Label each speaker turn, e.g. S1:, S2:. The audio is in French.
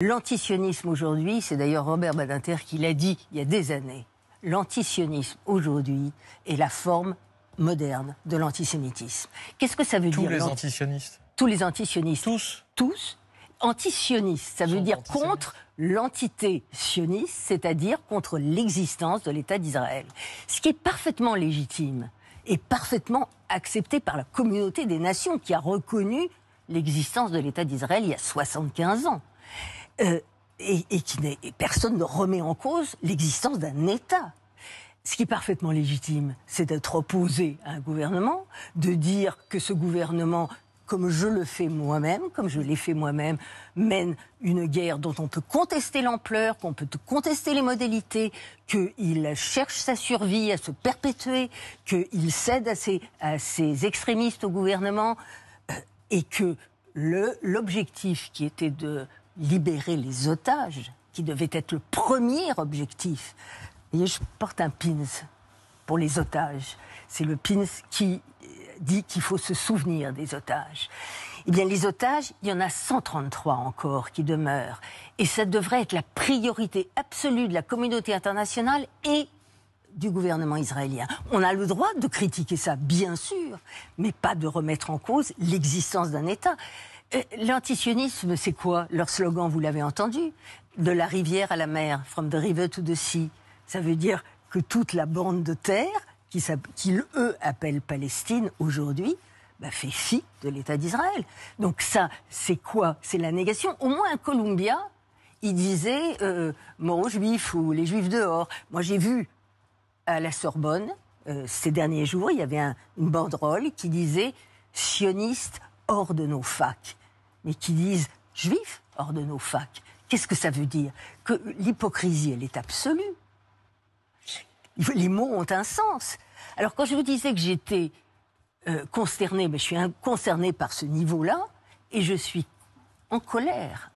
S1: L'antisionisme aujourd'hui, c'est d'ailleurs Robert Badinter qui l'a dit il y a des années, l'antisionisme aujourd'hui est la forme moderne de l'antisémitisme. Qu'est-ce que ça veut dire?
S2: Tous les antisionistes?
S1: Tous les antisionistes.
S2: Tous?
S1: Tous. Antisionistes, ça veut dire contre l'entité sioniste, c'est-à-dire contre l'existence de l'État d'Israël. Ce qui est parfaitement légitime et parfaitement accepté par la communauté des nations qui a reconnu l'existence de l'État d'Israël il y a 75 ans. Et personne ne remet en cause l'existence d'un État. Ce qui est parfaitement légitime, c'est d'être opposé à un gouvernement, de dire que ce gouvernement, comme je le fais moi-même, comme je l'ai fait moi-même, mène une guerre dont on peut contester l'ampleur, qu'on peut contester les modalités, qu'il cherche sa survie à se perpétuer, qu'il cède à ses extrémistes au gouvernement, et que l'objectif qui était de libérer les otages, qui devait être le premier objectif. Vous voyez, je porte un pins pour les otages. C'est le pins qui dit qu'il faut se souvenir des otages. Eh bien, les otages, il y en a 133 encore qui demeurent. Et ça devrait être la priorité absolue de la communauté internationale et du gouvernement israélien. On a le droit de critiquer ça, bien sûr, mais pas de remettre en cause l'existence d'un État. L'antisionisme, c'est quoi? Leur slogan, vous l'avez entendu, de la rivière à la mer, from the river to the sea. Ça veut dire que toute la bande de terre, qu'ils eux appellent Palestine aujourd'hui, fait fi de l'État d'Israël. Donc ça, c'est quoi? C'est la négation. Au moins un Columbia, il disait mort aux Juifs ou les Juifs dehors. Moi, j'ai vu à la Sorbonne, ces derniers jours, il y avait une banderole qui disait « sionistes hors de nos facs ». Mais qui disent « juifs hors de nos facs ». Qu'est-ce que ça veut dire? Que l'hypocrisie, elle est absolue. Les mots ont un sens. Alors quand je vous disais que j'étais consternée, je suis concernée par ce niveau-là, et je suis en colère.